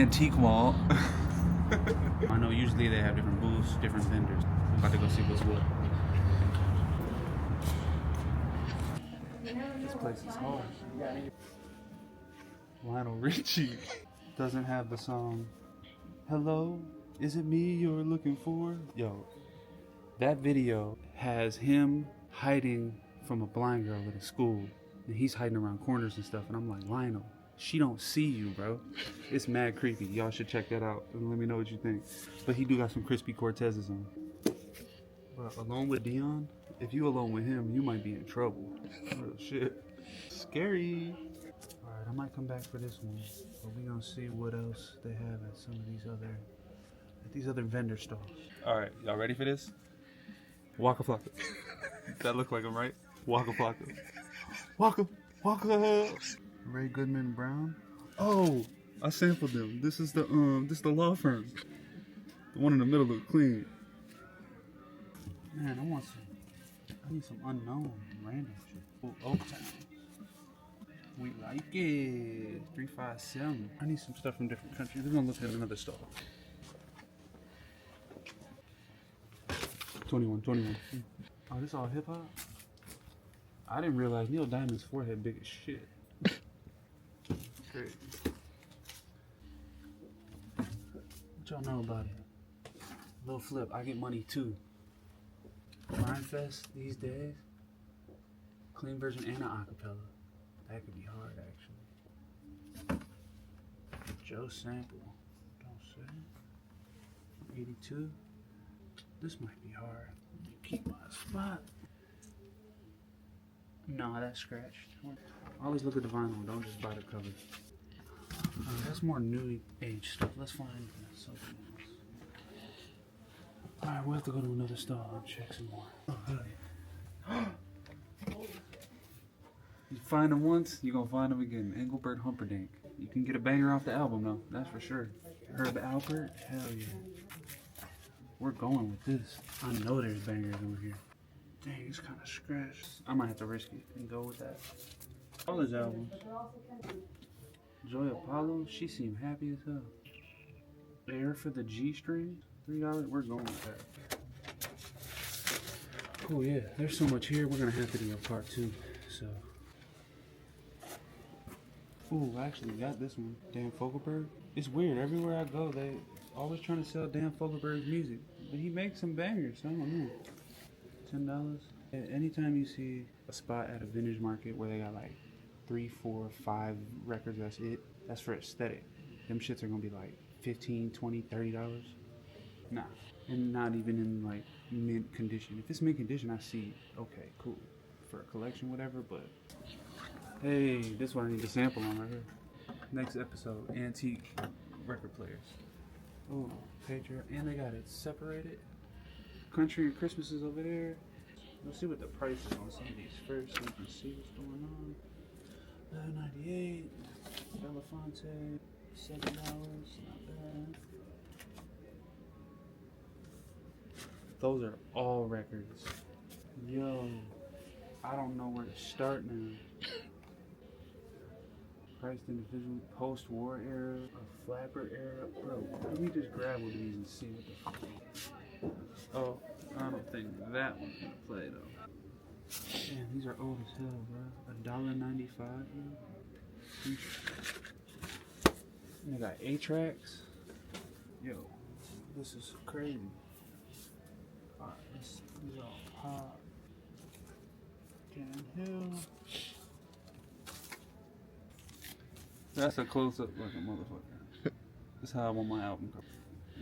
antique mall. I know usually they have different booths, different vendors. I'm about to go see what's what. This place is hard. Lionel Richie doesn't have the song "Hello, is it me you're looking for?" Yo, that video has him hiding from a blind girl at a school, and he's hiding around corners and stuff, and I'm like, Lionel, she don't see you, bro. It's mad creepy. Y'all should check that out and let me know what you think. But he do got some crispy Cortezes on. But alone with Dion, if you alone with him, you might be in trouble. Real shit. Scary. Alright, I might come back for this one, but we gonna see what else they have at some of these other vendor stalls. Alright, y'all ready for this? Waka Flocka. That look like him, right? Waka Flocka. Waka Flocka. Ray Goodman Brown. Oh, I sampled them. This is the law firm. The one in the middle look clean. Man, I need some unknown random shit. Oh, Oaktown. We like it. 357. I need some stuff from different countries. We're gonna look at another stall. 21. Oh, this all hip hop? I didn't realize Neil Diamond's forehead big as shit. Great. What y'all know about it? Little flip, I get money too. Rhyme Fest these days. Clean version and an acapella. That could be hard actually. Joe Sample. Don't say. 82. This might be hard. Keep my spot. No, that's scratched. Always look at the vinyl. Don't just buy the cover. That's more new age stuff. Let's find something else. Alright, we'll have to go to another stall and check some more. Oh, you find them once, you're gonna find them again. Engelbert Humperdinck. You can get a banger off the album though, that's for sure. Herb Alpert? Hell yeah. We're going with this. I know there's bangers over here. Dang, it's kind of scratched. I might have to risk it and go with that. All his albums. Joy Apollo, she seemed happy as hell. Air for the G string, $3. We're going with that. Oh yeah, there's so much here. We're gonna have to do a part 2. So. Ooh, I actually got this one. Dan Fogelberg. It's weird. Everywhere I go, they always trying to sell Dan Fogelberg's music, but he makes some bangers. I don't know. $10. Anytime you see a spot at a vintage market where they got like 3, 4, 5 records, that's it. That's for aesthetic. Them shits are gonna be like $15, $20, $30. Nah, and not even in like mint condition. If it's mint condition, I see. Okay, cool for a collection, whatever. But hey, this is what I need to sample on right here. Next episode, antique record players. Oh, Patriot, and they got it separated. Country and Christmas is over there. Let's see what the price is on some of these first so we can see what's going on. 98, Belafonte, $7, not bad. Those are all records. Yo, I don't know where to start now. Priced individual, post-war era, a flapper era. Bro, let me just grab one of these and see what the fuck. Oh, I don't think that one's gonna play though. Damn, these are old as hell, bro. $1.95. They got 8 tracks. Yo, this is crazy. Alright, these are pop. Cannon Hill. That's a close-up like a motherfucker. That's how I want my album cover.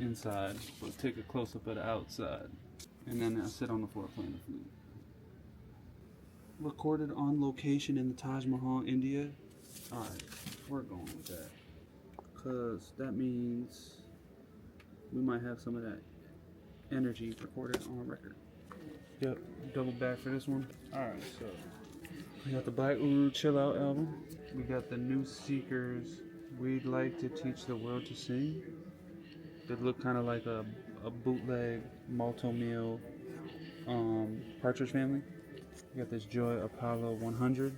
Inside, but take a close-up of the outside. And then I sit on the floor playing the flute. Recorded on location in the Taj Mahal, India. Alright, we're going with that. Because that means we might have some of that energy recorded on record. Yep, double back for this one. Alright, so we got the Black Uru Chill Out album. We got the New Seekers, We'd Like to Teach the World to Sing. That look kind of like a bootleg Malto Meal Partridge Family. We got this Joy Apollo 100.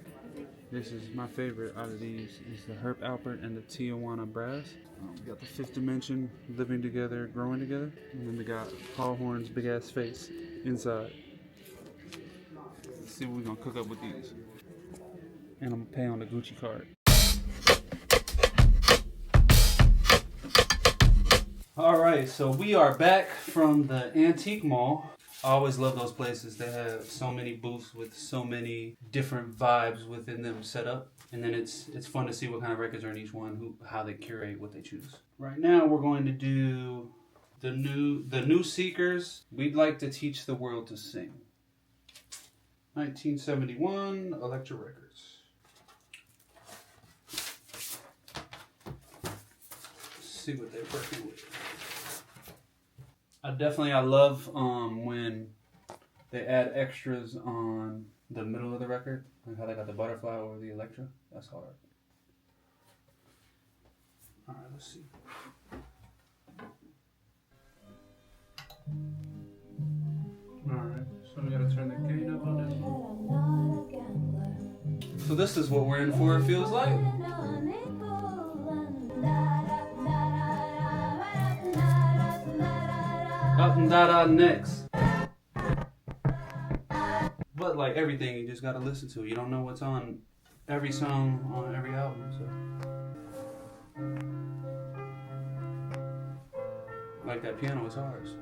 This is my favorite out of these. Is the Herb Alpert and the Tijuana Brass. We got the Fifth Dimension, Living Together, Growing Together. And then we got Paul Horn's Big Ass Face inside. Let's see what we're gonna cook up with these. And I'm gonna pay on the Gucci card. All right, so we are back from the antique mall. I always love those places. They have so many booths with so many different vibes within them set up. And then it's fun to see what kind of records are in each one, how they curate what they choose. Right now we're going to do the new Seekers. We'd like to teach the world to sing. 1971 Elektra Records. Let's see what they're working with. I love when they add extras on the middle of the record, like how they got the butterfly over the Elektra. That's hard. All right, let's see. All right, so we gotta turn the gain up on this. So this is what we're in for. It feels like. Up and da next. But like everything, you just gotta listen to. You don't know what's on every song on every album, so. Like that piano is ours.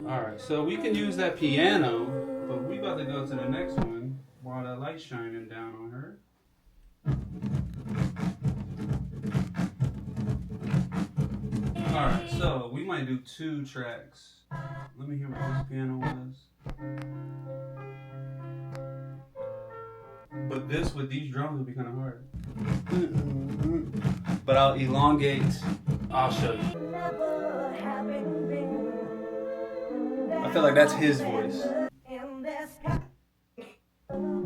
Alright, so we can use that piano, but we about to go to the next one while that light's shining down on her. Alright, so we might do 2 tracks. Let me hear what this piano was. But this with these drums would be kind of hard. But I'll elongate. I'll show you. I feel like that's his voice.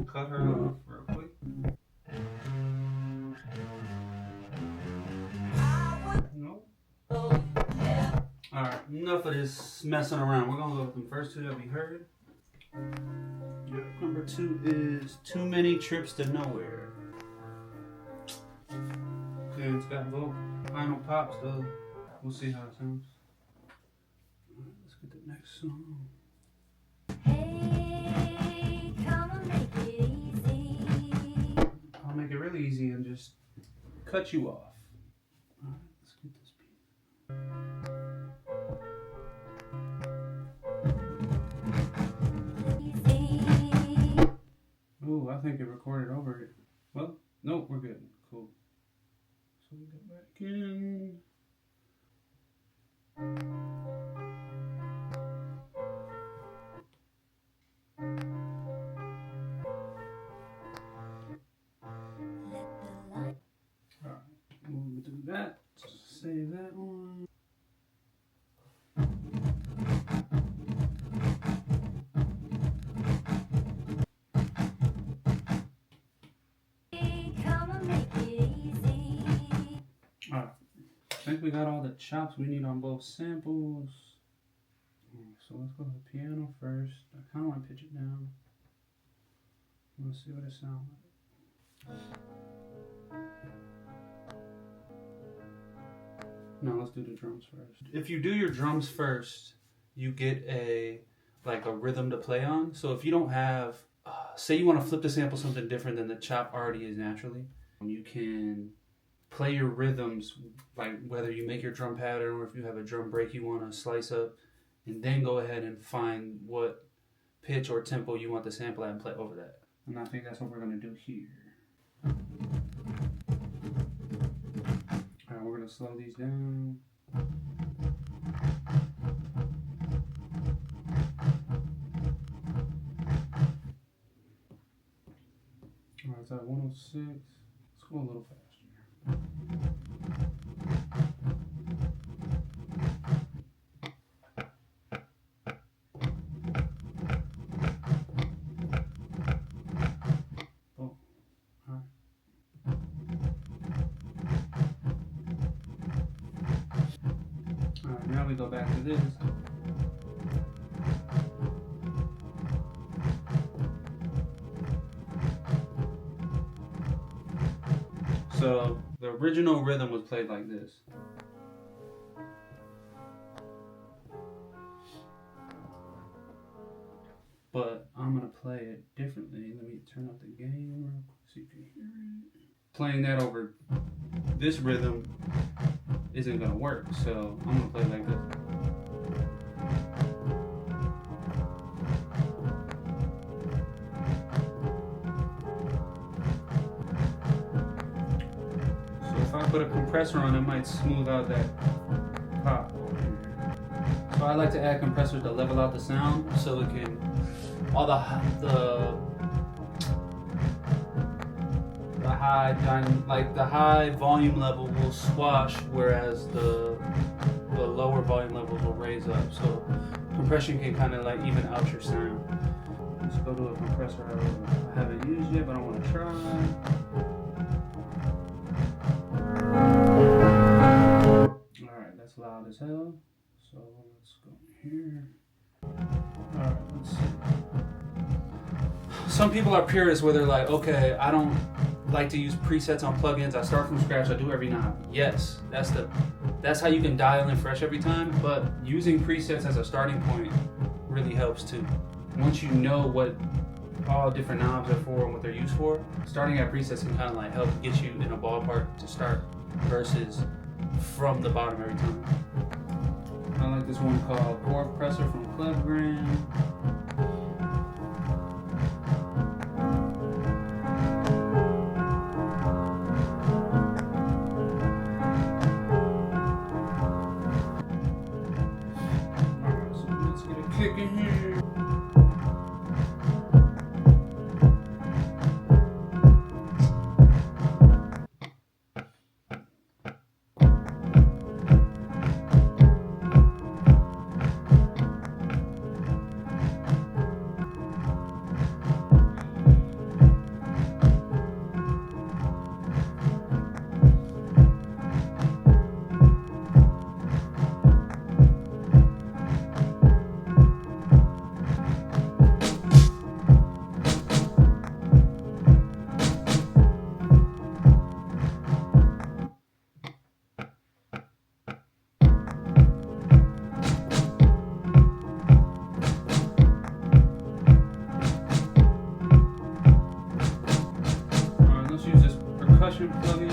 Cut her off real quick. Nope. Alright, enough of this messing around. We're gonna go with the first 2 that we heard. Yep. Number 2 is Too Many Trips to Nowhere. Okay, it's got both final pops though. We'll see how it sounds. Alright, let's get the next song. Hey, come on, make it easy. I'll make it really easy and just cut you off. Alright, let's get this beat. Ooh, I think it recorded over it. Well, nope, we're good. Cool. So we go back in. Alright, we'll do that. Save that one. Alright, I think we got all the chops we need on both samples. So let's go to the piano first. I kind of want to pitch it down. Let's see what it sounds like. No, let's do the drums first. If you do your drums first, you get a rhythm to play on. So if you don't have, say you want to flip the sample something different than the chop already is naturally, you can play your rhythms, like whether you make your drum pattern or if you have a drum break you want to slice up, and then go ahead and find what pitch or tempo you want the sample at and play over that. And I think that's what we're going to do here. Alright, we're going to slow these down. Alright, it's at 106. Let's go a little faster. Alright, now we go back to this. So the original rhythm was played like this. But I'm gonna play it differently. Let me turn up the gain real quick so you can hear it. Playing that over this rhythm isn't gonna work, so I'm gonna play it like this. So if I put a compressor on, it might smooth out that pop. So I like to add compressors to level out the sound, so it can all the high volume level will swash, whereas the lower volume levels will raise up. So compression can kind of like even out your sound. Let's go to a compressor I haven't used yet, but I want to try. All right, that's loud as hell. So let's go here. Alright, let's see. Some people are purists where they're like, okay, I don't like to use presets on plugins. I start from scratch, I do every knob. Yes, that's how you can dial in fresh every time, but using presets as a starting point really helps too. Once you know what all different knobs are for and what they're used for, starting at presets can kind of like help get you in a ballpark to start versus from the bottom every time. I like this one called Core Compressor from Clevgram. Alright, so let's get a kick in here. Let's use this percussion plugin.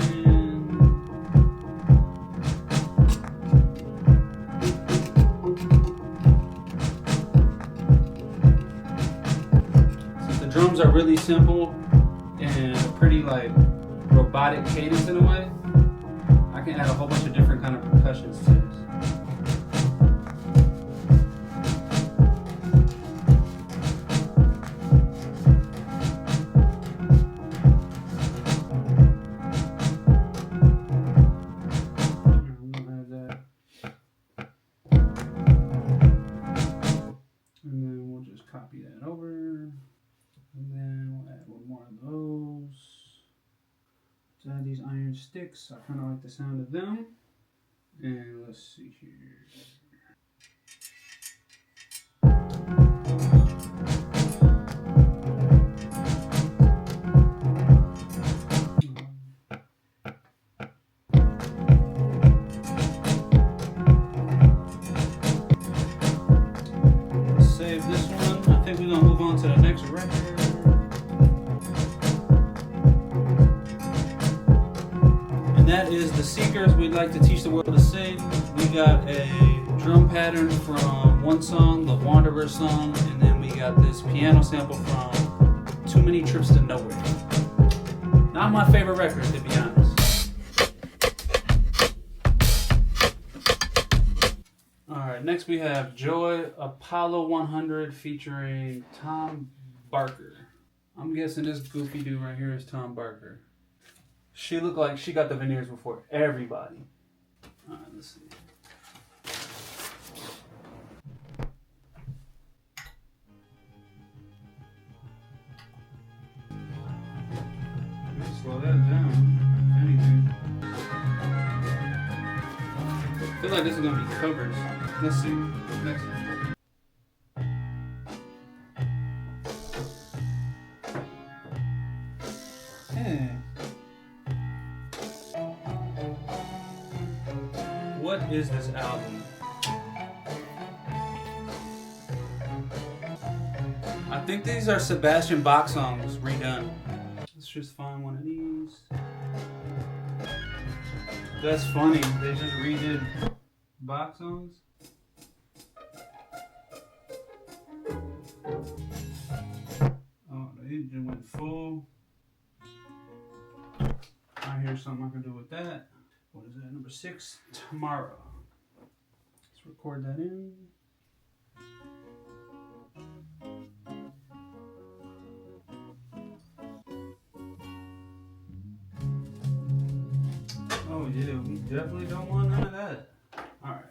Since the drums are really simple and pretty like robotic cadence in a way, I can add a whole bunch of different kind of percussions to this. Copy that over, and then we'll add one more of those. Let's add these iron sticks. I kind of like the sound of them. And let's see here. Save this one. I think we're gonna move on to the next record. And that is The Seekers. We'd like to teach the world to sing. We got a drum pattern from one song, the Wanderer song, and then we got this piano sample from Too Many Trips to Nowhere. Not my favorite record, to be honest. Alright, next we have Joy Apollo 100 featuring Tom Barker. I'm guessing this goofy dude right here is Tom Barker. She looked like she got the veneers before everybody. Alright, let's see. Let's slow that down, if anything. I feel like this is gonna be covers. Let's see. Next one. Hey. is this album? I think these are Sebastian Bach songs redone. Let's just find one of these. That's funny. They just redid Bach songs. Oh, they just went full. I hear something I can do with that. What is that? Number 6, Tomorrow. Let's record that in. Oh yeah, we definitely don't want none of that. Alright.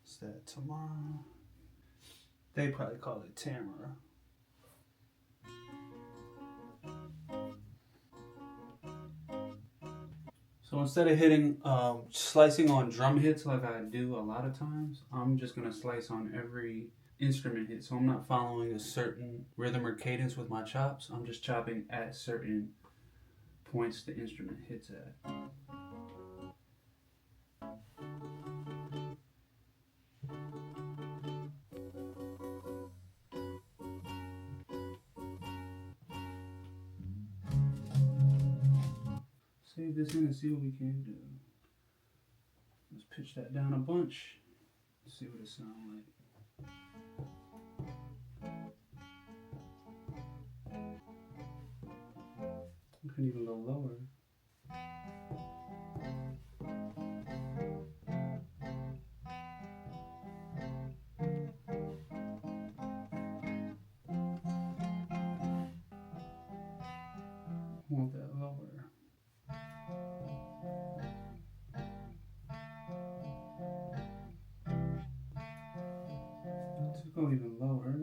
It's that Tomorrow. They probably call it Tamara. So instead of hitting, slicing on drum hits like I do a lot of times, I'm just going to slice on every instrument hit. So I'm not following a certain rhythm or cadence with my chops. I'm just chopping at certain points the instrument hits at. Save this in and see what we can do. Let's pitch that down a bunch. Let's see what it sounds like. We can even go lower. Want that lower. Let's go even lower.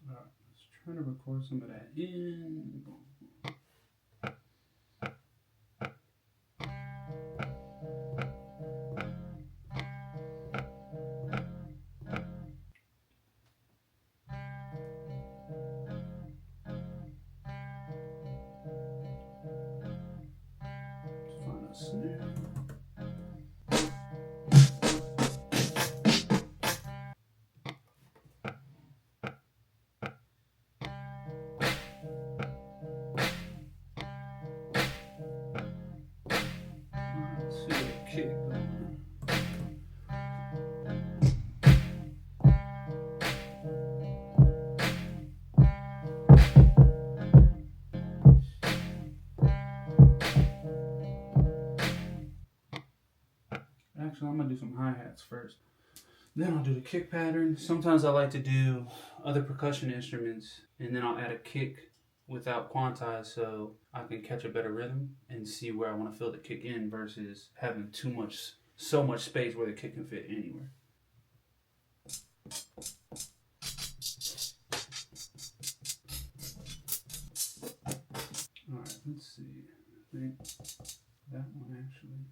Alright, let's try to record some of that in. Snare. Let's see the kick going. Actually, I'm going to do some hi-hats first. Then I'll do the kick pattern. Sometimes I like to do other percussion instruments, and then I'll add a kick without quantize so I can catch a better rhythm and see where I want to fill the kick in versus having so much space where the kick can fit anywhere. Alright, let's see. I think that one actually.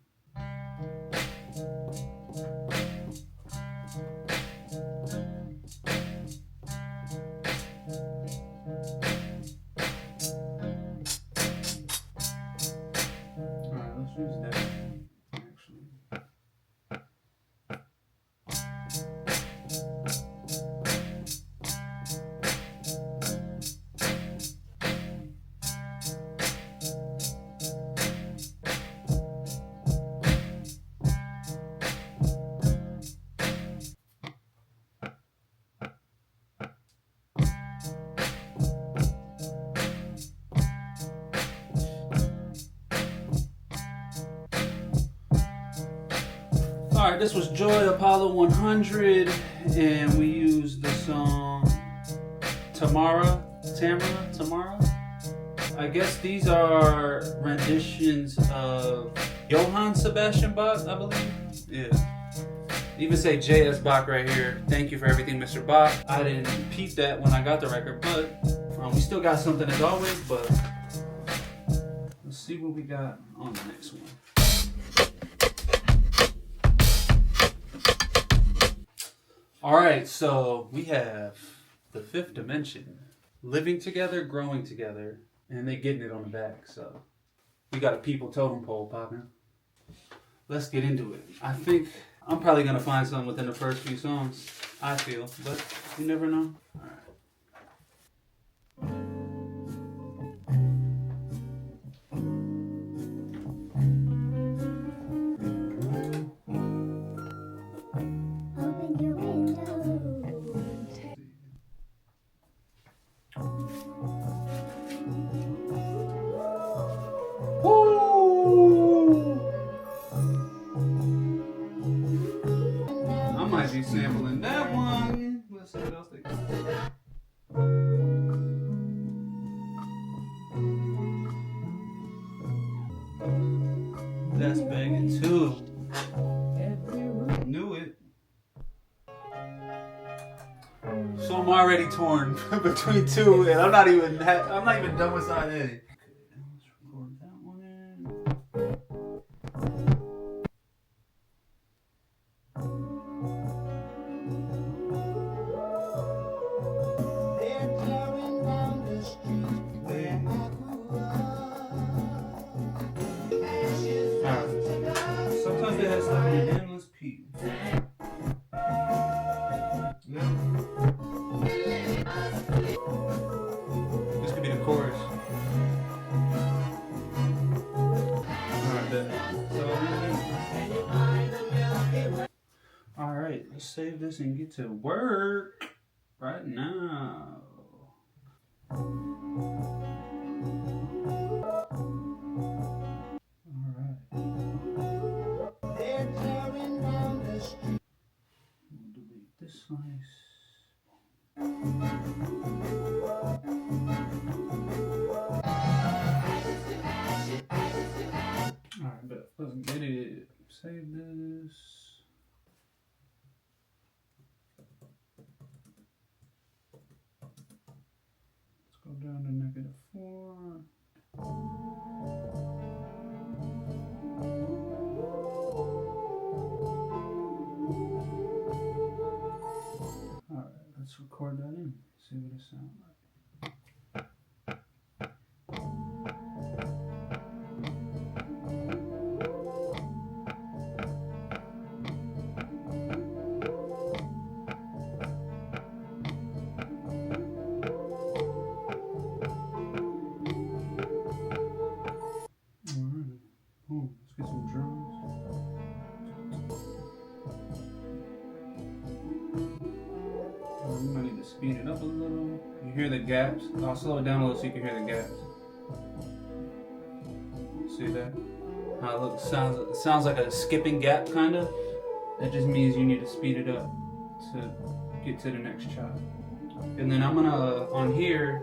Alright, let's use that actually. Alright, this was Joy Apollo 100, and we used the song Tamara. I guess these are renditions of Johann Sebastian Bach, I believe. Yeah. Even say J.S. Bach right here. Thank you for everything, Mr. Bach. I didn't peep that when I got the record, but we still got something as always, but let's see what we got on the next one. Alright, so we have The Fifth Dimension living together, growing together, and they getting it on the back. So we got a people totem pole popping. Let's get into it. I think I'm probably gonna find something within the first few songs. I feel, but you never know. All right. Open your window. I might be sampling that one. Let's see what else they got. That's banging too. Knew it. So I'm already torn between two, and I'm not even done with side A. Okay, let's record that one in. Sometimes they have stuff in an endless P. Yeah. This could be the chorus. Alright, then. Alright, let's save this and get to work right now. This slice. Alright, but let's get it. Save this. Let's go down to -4. Let's record that in, see what it sounds like. Alright, let's get some drums. I need to speed it up a little. You hear the gaps? I'll slow it down a little so you can hear the gaps. See that? How it looks, sounds like a skipping gap, kind of. That just means you need to speed it up to get to the next chop. And then I'm gonna, on here,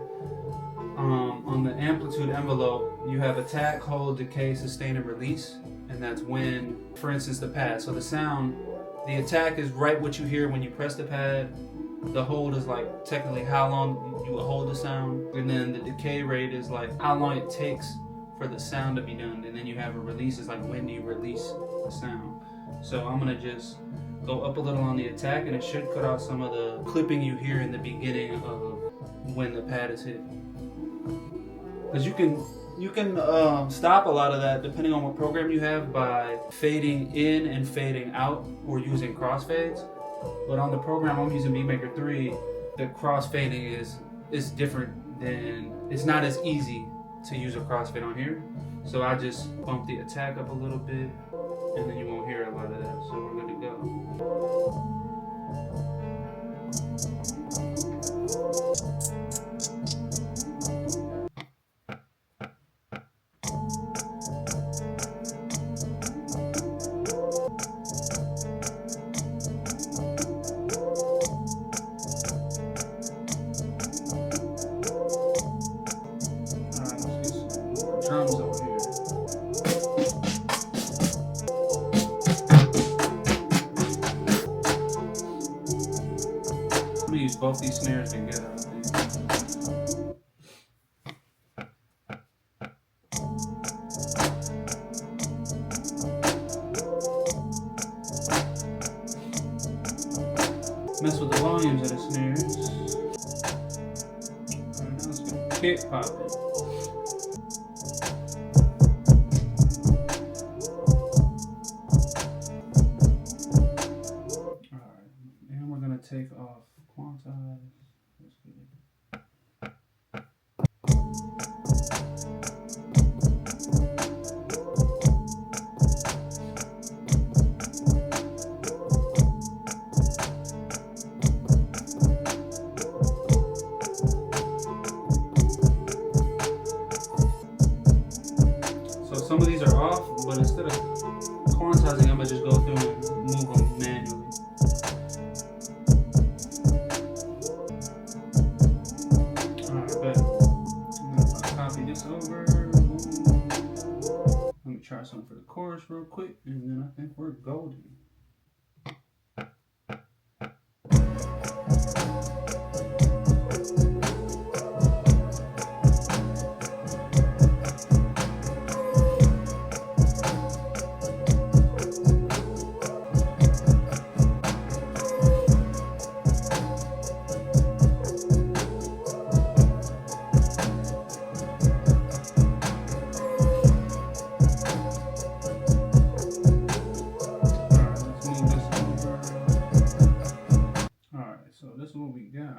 on the amplitude envelope, you have attack, hold, decay, sustain, and release. And that's when, for instance, the pad. So the sound, the attack is right what you hear when you press the pad. The hold is like technically how long you will hold the sound. And then the decay rate is like how long it takes for the sound to be done. And then you have a release, is like when do you release the sound. So I'm gonna just go up a little on the attack, and it should cut out some of the clipping you hear in the beginning of when the pad is hit. Because you can stop a lot of that depending on what program you have by fading in and fading out or using crossfades. But on the program I'm using beatmaker 3, the crossfading is different than, it's not as easy to use a crossfade on here. So I just bump the attack up a little bit, and then you won't hear a lot of that. So we're good to go. Drums over here. I'm gonna use both these snares together, I think. Mess with the volumes of the snares. it poppin'. Alright, and we're gonna take off quantize. Let's get it. So some of these are off, but instead of quantizing, I'm gonna just go through and move them manually. Alright, bet. I'm gonna copy this over. Boom. Let me try something for the chorus real quick, and then I think we're golden. So this is what we got.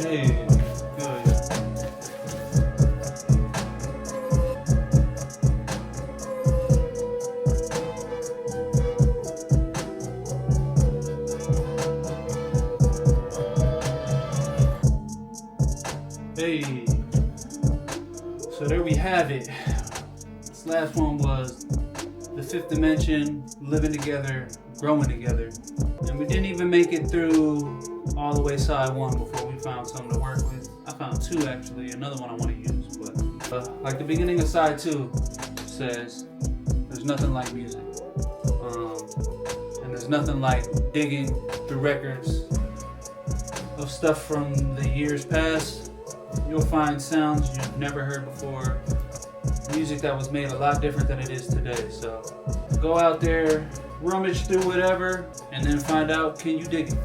Hey, good. Hey, so there we have it. This last one was the fifth dimension, living together, growing together. And we didn't even make it through all the way side one before we found something to work with. I found two actually, another one I want to use, but like the beginning of side two says, there's nothing like music. And there's nothing like digging through records of stuff from the years past. You'll find sounds you've never heard before, music that was made a lot different than it is today. So go out there, rummage through whatever, and then find out, can you dig it?